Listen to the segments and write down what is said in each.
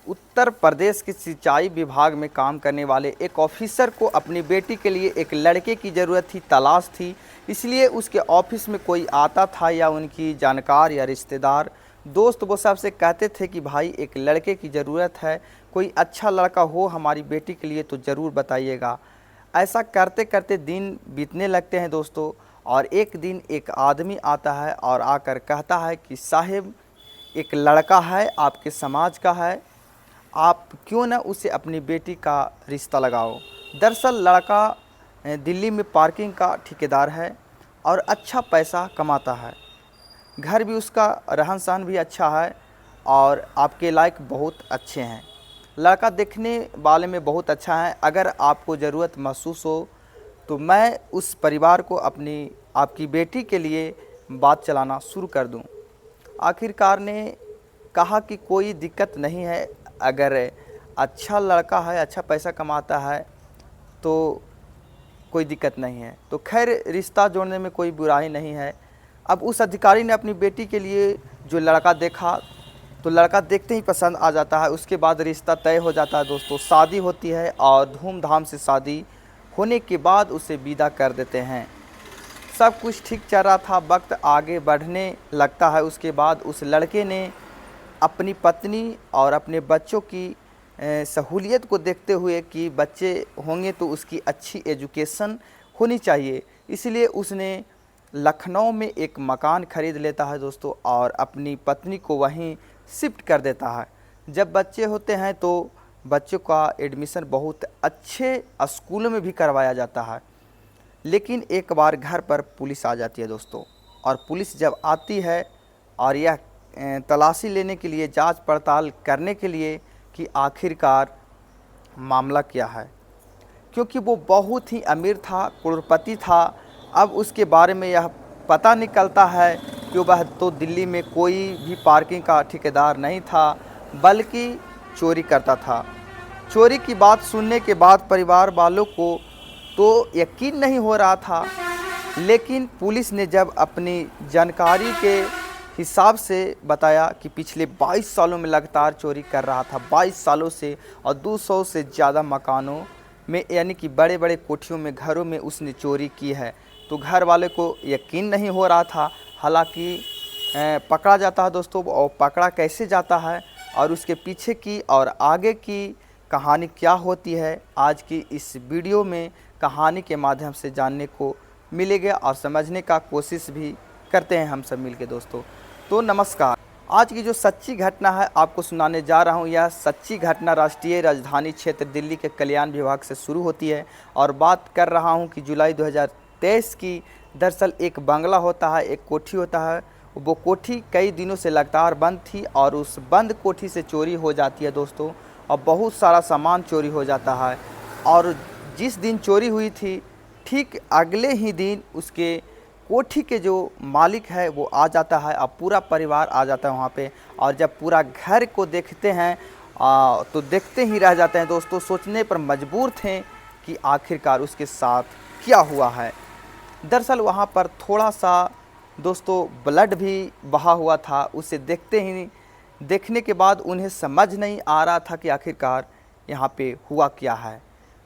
उत्तर प्रदेश के सिंचाई विभाग में काम करने वाले एक ऑफिसर को अपनी बेटी के लिए एक लड़के की ज़रूरत थी, तलाश थी। इसलिए उसके ऑफिस में कोई आता था या उनकी जानकार या रिश्तेदार दोस्त वो सबसे कहते थे कि भाई एक लड़के की ज़रूरत है, कोई अच्छा लड़का हो हमारी बेटी के लिए तो ज़रूर बताइएगा। ऐसा करते करते दिन बीतने लगते हैं दोस्तों, और एक दिन एक आदमी आता है और आकर कहता है कि साहब एक लड़का है आपके समाज का है, आप क्यों ना उसे अपनी बेटी का रिश्ता लगाओ। दरअसल लड़का दिल्ली में पार्किंग का ठेकेदार है और अच्छा पैसा कमाता है, घर भी उसका रहन सहन भी अच्छा है और आपके लायक बहुत अच्छे हैं। लड़का देखने वाले में बहुत अच्छा है। अगर आपको ज़रूरत महसूस हो तो मैं उस परिवार को अपनी आपकी बेटी के लिए बात चलाना शुरू कर दूं। आखिरकार ने कहा कि कोई दिक्कत नहीं है, अगर अच्छा लड़का है, अच्छा पैसा कमाता है तो कोई दिक्कत नहीं है। तो खैर रिश्ता जोड़ने में कोई बुराई नहीं है। अब उस अधिकारी ने अपनी बेटी के लिए जो लड़का देखा तो लड़का देखते ही पसंद आ जाता है। उसके बाद रिश्ता तय हो जाता है दोस्तों, शादी होती है और धूमधाम से शादी होने के बाद उसे विदा कर देते हैं। सब कुछ ठीक चल रहा था, वक्त आगे बढ़ने लगता है। उसके बाद उस लड़के ने अपनी पत्नी और अपने बच्चों की सहूलियत को देखते हुए कि बच्चे होंगे तो उसकी अच्छी एजुकेशन होनी चाहिए, इसलिए उसने लखनऊ में एक मकान खरीद लेता है दोस्तों और अपनी पत्नी को वहीं शिफ्ट कर देता है। जब बच्चे होते हैं तो बच्चों का एडमिशन बहुत अच्छे स्कूलों में भी करवाया जाता है। लेकिन एक बार घर पर पुलिस आ जाती है दोस्तों, और पुलिस जब आती है और यह तलाशी लेने के लिए, जांच पड़ताल करने के लिए कि आखिरकार मामला क्या है, क्योंकि वो बहुत ही अमीर था, करोड़पति था। अब उसके बारे में यह पता निकलता है कि वह तो दिल्ली में कोई भी पार्किंग का ठेकेदार नहीं था, बल्कि चोरी करता था। चोरी की बात सुनने के बाद परिवार वालों को तो यकीन नहीं हो रहा था, लेकिन पुलिस ने जब अपनी जानकारी के हिसाब से बताया कि पिछले 22 सालों में लगातार चोरी कर रहा था, 22 सालों से, और 200 से ज़्यादा मकानों में यानी कि बड़े बड़े कोठियों में, घरों में उसने चोरी की है, तो घर वाले को यकीन नहीं हो रहा था। हालांकि पकड़ा जाता है दोस्तों, और पकड़ा कैसे जाता है और उसके पीछे की और आगे की कहानी क्या होती है, आज की इस वीडियो में कहानी के माध्यम से जानने को मिलेगा और समझने का कोशिश भी करते हैं हम सब मिलके दोस्तों। तो नमस्कार, आज की जो सच्ची घटना है आपको सुनाने जा रहा हूं। यह सच्ची घटना राष्ट्रीय राजधानी क्षेत्र दिल्ली के कल्याण विभाग से शुरू होती है और बात कर रहा हूं कि जुलाई 2023 की। दरअसल एक बंगला होता है, एक कोठी होता है, वो कोठी कई दिनों से लगातार बंद थी और उस बंद कोठी से चोरी हो जाती है दोस्तों, और बहुत सारा सामान चोरी हो जाता है। और जिस दिन चोरी हुई थी ठीक अगले ही दिन उसके कोठी के जो मालिक है वो आ जाता है, और पूरा परिवार आ जाता है वहाँ पे। और जब पूरा घर को देखते हैं तो देखते ही रह जाते हैं दोस्तों, सोचने पर मजबूर थे कि आखिरकार उसके साथ क्या हुआ है। दरअसल वहाँ पर थोड़ा सा दोस्तों ब्लड भी बहा हुआ था। उसे देखने के बाद उन्हें समझ नहीं आ रहा था कि आखिरकार यहाँ पे हुआ क्या है।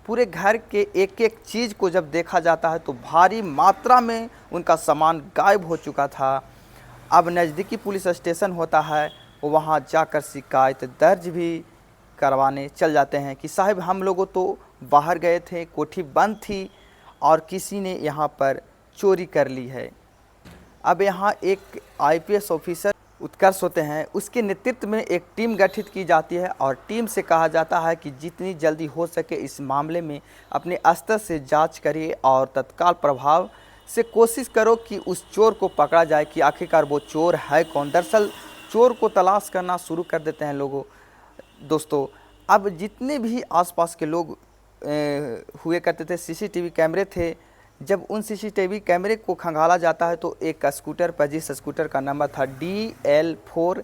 पूरे घर के एक एक चीज़ को जब देखा जाता है तो भारी मात्रा में उनका सामान गायब हो चुका था। अब नज़दीकी पुलिस स्टेशन होता है, वो वहाँ जाकर शिकायत दर्ज भी करवाने चल जाते हैं कि साहब हम लोगों तो बाहर गए थे, कोठी बंद थी और किसी ने यहाँ पर चोरी कर ली है। अब यहाँ एक आईपीएस ऑफिसर उत्कर्ष होते हैं, उसके नेतृत्व में एक टीम गठित की जाती है और टीम से कहा जाता है कि जितनी जल्दी हो सके इस मामले में अपने स्तर से जांच करिए और तत्काल प्रभाव से कोशिश करो कि उस चोर को पकड़ा जाए कि आखिरकार वो चोर है कौन। दरअसल चोर को तलाश करना शुरू कर देते हैं लोगों दोस्तों। अब जितने भी आसपास के लोग हुए करते थे, सीसीटीवी कैमरे थे, जब उन सीसीटीवी कैमरे को खंगाला जाता है तो एक स्कूटर पर, जिस स्कूटर का नंबर था DL4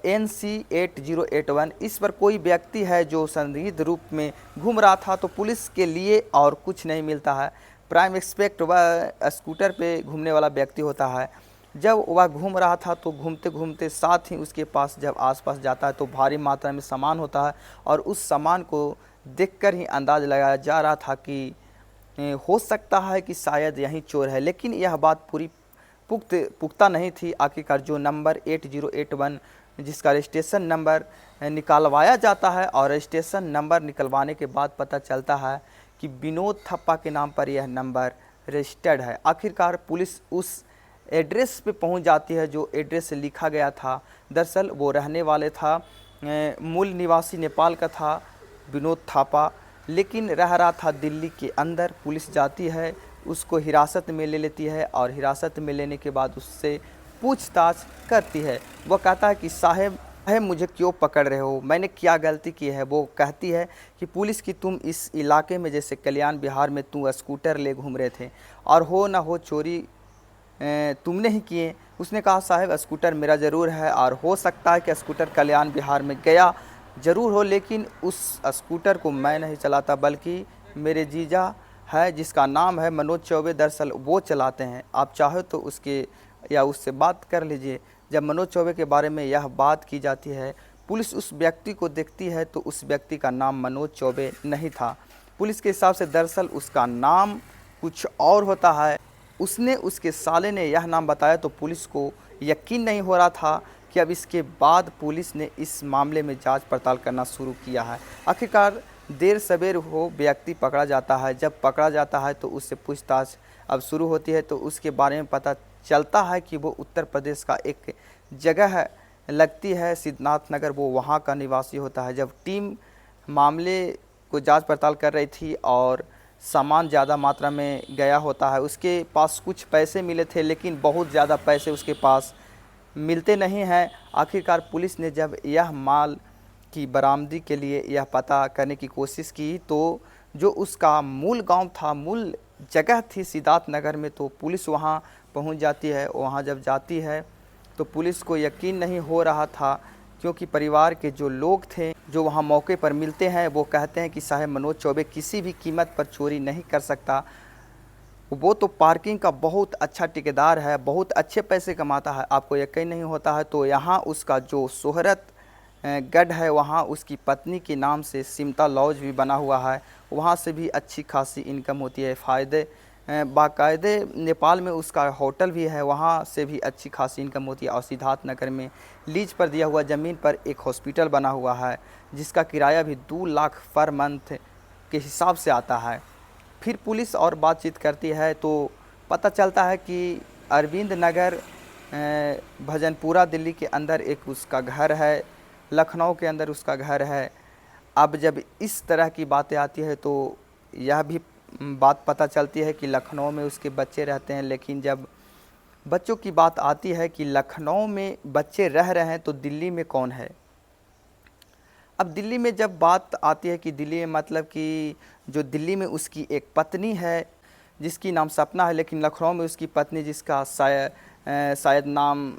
NC8081, इस पर कोई व्यक्ति है जो संदिग्ध रूप में घूम रहा था। तो पुलिस के लिए और कुछ नहीं मिलता है, प्राइम एक्सपेक्ट वह स्कूटर पे घूमने वाला व्यक्ति होता है जब वह घूम रहा था तो घूमते घूमते साथ ही उसके पास जब आसपास जाता है तो भारी मात्रा में सामान होता है और उस सामान को देखकर ही अंदाज़ लगाया जा रहा था कि हो सकता है कि शायद यही चोर है। लेकिन यह बात पूरी पुख्ता नहीं थी। आखिरकार जो नंबर 8081 जिसका रजिस्ट्रेशन नंबर निकलवाया जाता है और रजिस्ट्रेशन नंबर निकलवाने के बाद पता चलता है कि विनोद थप्पा के नाम पर यह नंबर रजिस्टर्ड है। आखिरकार पुलिस उस एड्रेस पे पहुंच जाती है जो एड्रेस लिखा गया था। दरअसल वो रहने वाले था मूल निवासी नेपाल का था विनोद थापा, लेकिन रह रहा था दिल्ली के अंदर। पुलिस जाती है, उसको हिरासत में ले लेती है और हिरासत में लेने के बाद उससे पूछताछ करती है। वो कहता है कि साहब मुझे क्यों पकड़ रहे हो, मैंने क्या गलती की है। वो कहती है कि पुलिस की तुम इस इलाके में जैसे कल्याण बिहार में तुम स्कूटर ले घूम रहे थे और हो ना हो चोरी तुमने ही किए। उसने कहा साहब स्कूटर मेरा ज़रूर है और हो सकता है कि स्कूटर कल्याण बिहार में गया ज़रूर हो, लेकिन उस स्कूटर को मैं नहीं चलाता बल्कि मेरे जीजा है जिसका नाम है मनोज चौबे, दरअसल वो चलाते हैं। आप चाहो तो उसके या उससे बात कर लीजिए। जब मनोज चौबे के बारे में यह बात की जाती है, पुलिस उस व्यक्ति को देखती है तो उस व्यक्ति का नाम मनोज चौबे नहीं था। पुलिस के हिसाब से दरअसल उसका नाम कुछ और होता है। उसने उसके साले ने यह नाम बताया तो पुलिस को यकीन नहीं हो रहा था कि अब इसके बाद पुलिस ने इस मामले में जांच पड़ताल करना शुरू किया है। आखिरकार देर सवेर हो व्यक्ति पकड़ा जाता है। जब पकड़ा जाता है तो उससे पूछताछ अब शुरू होती है तो उसके बारे में पता चलता है कि वो उत्तर प्रदेश का एक जगह है लगती है सिद्धनाथ नगर, वो वहाँ का निवासी होता है। जब टीम मामले को जांच पड़ताल कर रही थी और सामान ज़्यादा मात्रा में गया होता है, उसके पास कुछ पैसे मिले थे लेकिन बहुत ज़्यादा पैसे उसके पास मिलते नहीं हैं। आखिरकार पुलिस ने जब यह माल की बरामदी के लिए यह पता करने की कोशिश की तो जो उसका मूल गांव था, मूल जगह थी सिद्धार्थ नगर में, तो पुलिस वहां पहुंच जाती है। वहां जब जाती है तो पुलिस को यकीन नहीं हो रहा था क्योंकि परिवार के जो लोग थे जो वहां मौके पर मिलते हैं वो कहते हैं कि साहब मनोज चौबे किसी भी कीमत पर चोरी नहीं कर सकता, वो तो पार्किंग का बहुत अच्छा ठेकेदार है, बहुत अच्छे पैसे कमाता है, आपको यकीन नहीं होता है तो यहाँ उसका जो शोहरत गढ़ है वहाँ उसकी पत्नी के नाम से सिमता लॉज भी बना हुआ है, वहाँ से भी अच्छी खासी इनकम होती है। फ़ायदे बाकायदे नेपाल में उसका होटल भी है, वहाँ से भी अच्छी खासी इनकम होती है। और सिद्धार्थ नगर में लीज पर दिया हुआ ज़मीन पर एक हॉस्पिटल बना हुआ है जिसका किराया भी 2 लाख पर मंथ के हिसाब से आता है। फिर पुलिस और बातचीत करती है तो पता चलता है कि अरविंद नगर भजनपुरा दिल्ली के अंदर एक उसका घर है, लखनऊ के अंदर उसका घर है। अब जब इस तरह की बातें आती है तो यह भी बात पता चलती है कि लखनऊ में उसके बच्चे रहते हैं, लेकिन जब बच्चों की बात आती है कि लखनऊ में बच्चे रह रहे हैं तो दिल्ली में कौन है। अब दिल्ली में जब बात आती है कि दिल्ली में मतलब कि जो दिल्ली में उसकी एक पत्नी है जिसकी नाम सपना है, लेकिन लखनऊ में उसकी पत्नी जिसका शायद नाम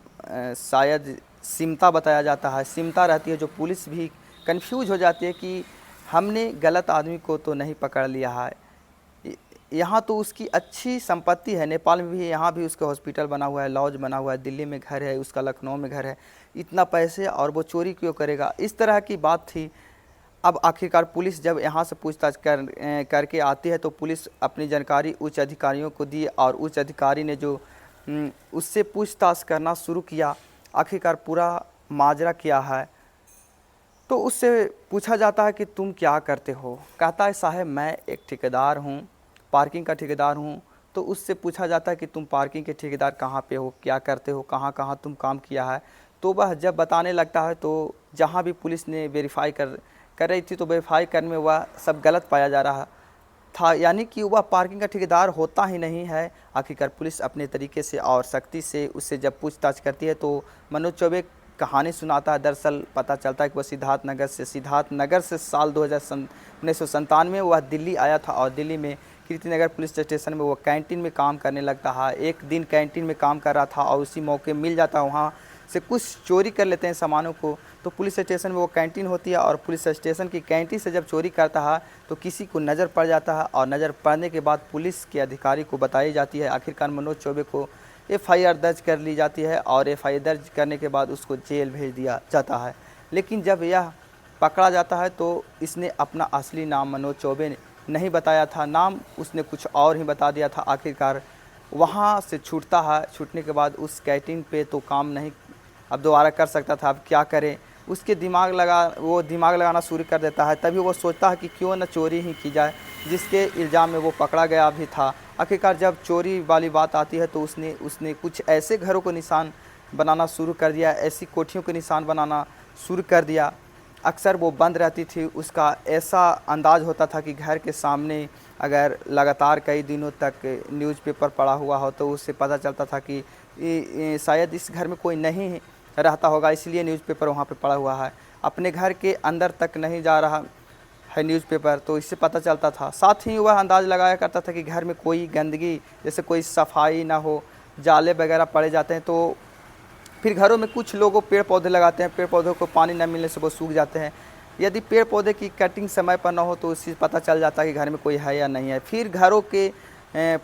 शायद सिमता बताया जाता है, सिमता रहती है। जो पुलिस भी कंफ्यूज हो जाती है कि हमने गलत आदमी को तो नहीं पकड़ लिया है, यहाँ तो उसकी अच्छी संपत्ति है, नेपाल में भी यहाँ भी उसका हॉस्पिटल बना हुआ है, लॉज बना हुआ है, दिल्ली में घर है, उसका लखनऊ में घर है, इतना पैसे और वो चोरी क्यों करेगा, इस तरह की बात थी। अब आखिरकार पुलिस जब यहाँ से पूछताछ करके आती है तो पुलिस अपनी जानकारी उच्च अधिकारियों को दी और उच्च अधिकारी ने जो उससे पूछताछ करना शुरू किया। आखिरकार पूरा माजरा क्या है तो उससे पूछा जाता है कि तुम क्या करते हो। कहता है साहब मैं एक ठेकेदार हूँ, पार्किंग का ठेकेदार हूँ। तो उससे पूछा जाता है कि तुम पार्किंग के ठेकेदार कहाँ पे हो, क्या करते हो, कहाँ कहाँ तुम काम किया है। तो वह जब बताने लगता है तो जहाँ भी पुलिस ने वेरीफाई कर रही थी तो वेरीफाई करने में वह सब गलत पाया जा रहा था, यानी कि वह पार्किंग का ठेकेदार होता ही नहीं है। आखिरकार पुलिस अपने तरीके से और सख्ती से उससे जब पूछताछ करती है तो मनोज चौबे कहानी सुनाता है। दरअसल पता चलता है कि वह सिद्धार्थ नगर से साल 1997 में वह दिल्ली आया था और दिल्ली में कीर्तिनगर पुलिस स्टेशन में वो कैंटीन में काम करने लगता है। एक दिन कैंटीन में काम कर रहा था और उसी मौके मिल जाता है, वहाँ से कुछ चोरी कर लेते हैं सामानों को। तो पुलिस स्टेशन में वो कैंटीन होती है और पुलिस स्टेशन की कैंटीन से जब चोरी करता है तो किसी को नज़र पड़ जाता है और नज़र पड़ने के बाद पुलिस के अधिकारी को बताई जाती है। आखिरकार मनोज चौबे को एफआईआर दर्ज कर ली जाती है और एफआईआर दर्ज करने के बाद उसको जेल भेज दिया जाता है। लेकिन जब यह पकड़ा जाता है तो इसने अपना असली नाम मनोज चौबे नहीं बताया था, नाम उसने कुछ और ही बता दिया था। आखिरकार वहाँ से छूटता है। छूटने के बाद उस कैंटीन पे तो काम नहीं अब दोबारा कर सकता था, अब क्या करे। उसके वो दिमाग लगाना शुरू कर देता है। तभी वो सोचता है कि क्यों न चोरी ही की जाए, जिसके इल्ज़ाम में वो पकड़ा गया भी था। आखिरकार जब चोरी वाली बात आती है तो उसने कुछ ऐसे घरों को निशान बनाना शुरू कर दिया, ऐसी कोठियों को निशान बनाना शुरू कर दिया। अक्सर वो बंद रहती थी। उसका ऐसा अंदाज़ होता था कि घर के सामने अगर लगातार कई दिनों तक न्यूज़पेपर पड़ा हुआ हो तो उससे पता चलता था कि शायद इस घर में कोई नहीं रहता होगा, इसलिए न्यूज़पेपर वहाँ पे पड़ा हुआ है। अपने घर के अंदर तक नहीं जा रहा है न्यूज़पेपर, तो इससे पता चलता था। साथ ही वह अंदाज़ लगाया करता था कि घर में कोई गंदगी, जैसे कोई सफाई ना हो, जाले वगैरह पड़े जाते हैं। तो फिर घरों में कुछ लोगों पेड़ पौधे लगाते हैं, पेड़ पौधों को पानी न मिलने से वो सूख जाते हैं। यदि पेड़ पौधे की कटिंग समय पर न हो तो उससे पता चल जाता है कि घर में कोई है या नहीं है। फिर घरों के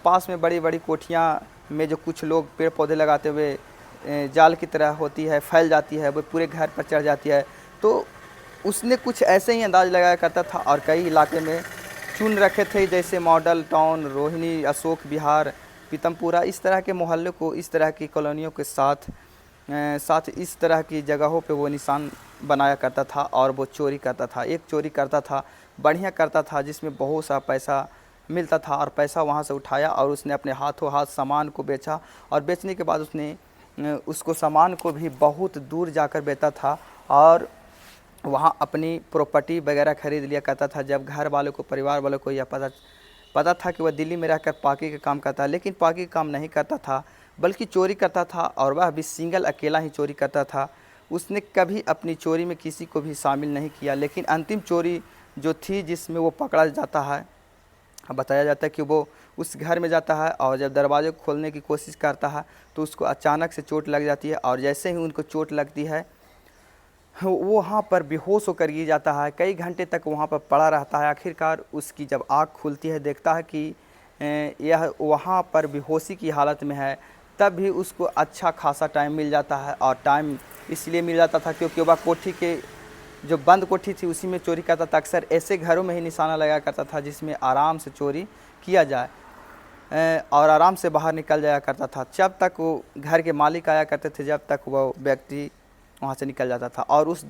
पास में बड़ी बड़ी कोठियाँ में जो कुछ लोग पेड़ पौधे लगाते हुए जाल की तरह होती है, फैल जाती है, वो पूरे घर पर चढ़ जाती है। तो उसने कुछ ऐसे ही अंदाज़ लगाया करता था और कई इलाके में चुन रखे थे, जैसे मॉडल टाउन, रोहिणी, अशोक विहार, पीतमपुरा, इस तरह के मोहल्लों को, इस तरह की कॉलोनियों के साथ इस तरह की जगहों पे वो निशान बनाया करता था और वो चोरी करता था। एक चोरी करता था, बढ़िया करता था, जिसमें बहुत सा पैसा मिलता था और पैसा वहाँ से उठाया और उसने अपने हाथों हाथ सामान को बेचा और बेचने के बाद उसने उसको सामान को भी बहुत दूर जाकर बेचा था और वहाँ अपनी प्रॉपर्टी वगैरह ख़रीद लिया करता था। जब घर वालों को, परिवार वालों को यह पता था कि वह दिल्ली में रहकर पाकी का काम करता है, लेकिन पाकी का काम नहीं करता था बल्कि चोरी करता था और वह भी सिंगल अकेला ही चोरी करता था। उसने कभी अपनी चोरी में किसी को भी शामिल नहीं किया। लेकिन अंतिम चोरी जो थी जिसमें वो पकड़ा जाता है, बताया जाता है कि वो उस घर में जाता है और जब दरवाजे को खोलने की कोशिश करता है तो उसको अचानक से चोट लग जाती है और जैसे ही उनको चोट लगती है वो वहाँ पर बेहोश होकर गिर जाता है। कई घंटे तक वहाँ पर पड़ा रहता है। आखिरकार उसकी जब आँख खुलती है, देखता है कि यह वहाँ पर बेहोशी की हालत में है। तब भी उसको अच्छा खासा टाइम मिल जाता है और टाइम इसलिए मिल जाता था क्योंकि वह कोठी के जो बंद कोठी थी उसी में चोरी करता था। अक्सर ऐसे घरों में ही निशाना लगाया करता था जिसमें आराम से चोरी किया जाए और आराम से बाहर निकल जाया करता था। जब तक वो घर के मालिक आया करते थे, जब तक वो व्यक्ति वहाँ से निकल जाता था। और उस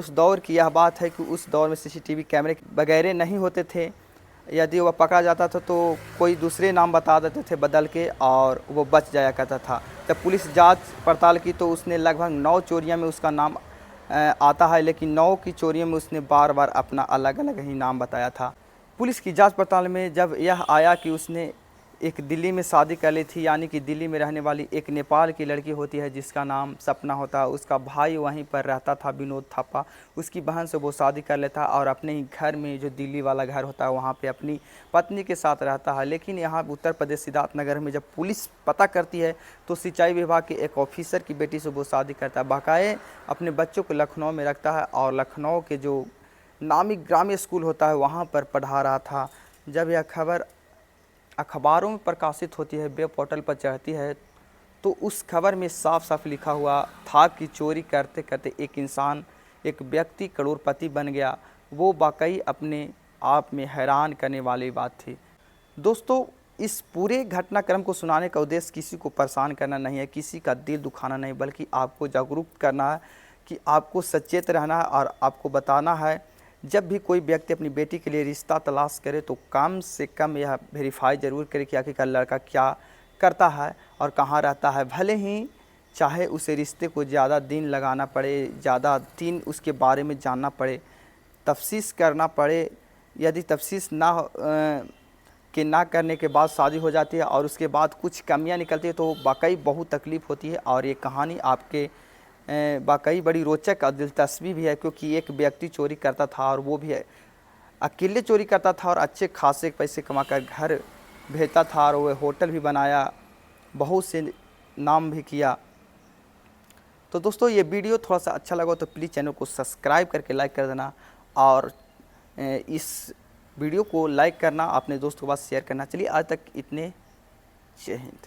दौर की यह बात है कि उस दौर में सीसीटीवी कैमरे वगैरह नहीं होते थे। यदि वह पकड़ा जाता था तो कोई दूसरे नाम बता देते थे बदल के और वो बच जाया करता था। जब पुलिस जांच पड़ताल की तो उसने लगभग 9 चोरियां में उसका नाम आता है, लेकिन 9 की चोरियों में उसने बार बार अपना अलग अलग ही नाम बताया था। पुलिस की जांच पड़ताल में जब यह आया कि उसने एक दिल्ली में शादी कर ली थी, यानी कि दिल्ली में रहने वाली एक नेपाल की लड़की होती है जिसका नाम सपना होता है। उसका भाई वहीं पर रहता था, विनोद थापा। उसकी बहन से वो शादी कर लेता है और अपने ही घर में, जो दिल्ली वाला घर होता है, वहाँ पे अपनी पत्नी के साथ रहता है। लेकिन यहाँ उत्तर प्रदेश सिद्धार्थनगर में जब पुलिस पता करती है तो सिंचाई विभाग के एक ऑफिसर की बेटी से वो शादी करता है। बाकाये अपने बच्चों को लखनऊ में रखता है और लखनऊ के जो नामी ग्रामीण स्कूल होता है वहाँ पर पढ़ा रहा था। जब यह खबर अखबारों में प्रकाशित होती है, वेब पोर्टल पर चढ़ती है, तो उस खबर में साफ साफ लिखा हुआ था कि चोरी करते करते एक इंसान, एक व्यक्ति करोड़पति बन गया। वो वाकई अपने आप में हैरान करने वाली बात थी। दोस्तों, इस पूरे घटनाक्रम को सुनाने का उद्देश्य किसी को परेशान करना नहीं है, किसी का दिल दुखाना नहीं, बल्कि आपको जागरूक करना है कि आपको सचेत रहना है और आपको बताना है जब भी कोई व्यक्ति अपनी बेटी के लिए रिश्ता तलाश करे तो कम से कम यह वेरीफाई ज़रूर करे कि आखिरकार लड़का क्या करता है और कहाँ रहता है। भले ही चाहे उसे रिश्ते को ज़्यादा दिन लगाना पड़े, ज़्यादा दिन उसके बारे में जानना पड़े, तफ्तीश करना पड़े। यदि तफ्तीश ना करने के बाद शादी हो जाती है और उसके बाद कुछ कमियां निकलती है तो वाकई बहुत तकलीफ़ होती है। और ये कहानी आपके वाकई बड़ी रोचक और दिलचस्पी भी है, क्योंकि एक व्यक्ति चोरी करता था और वो भी अकेले चोरी करता था और अच्छे खासे पैसे कमाकर घर भेजता था और वो होटल भी बनाया, बहुत से नाम भी किया। तो दोस्तों, ये वीडियो थोड़ा सा अच्छा लगा तो प्लीज़ चैनल को सब्सक्राइब करके लाइक कर देना और इस वीडियो को लाइक करना, अपने दोस्तों के पास शेयर करना। चलिए आज तक इतने, जय हिंद।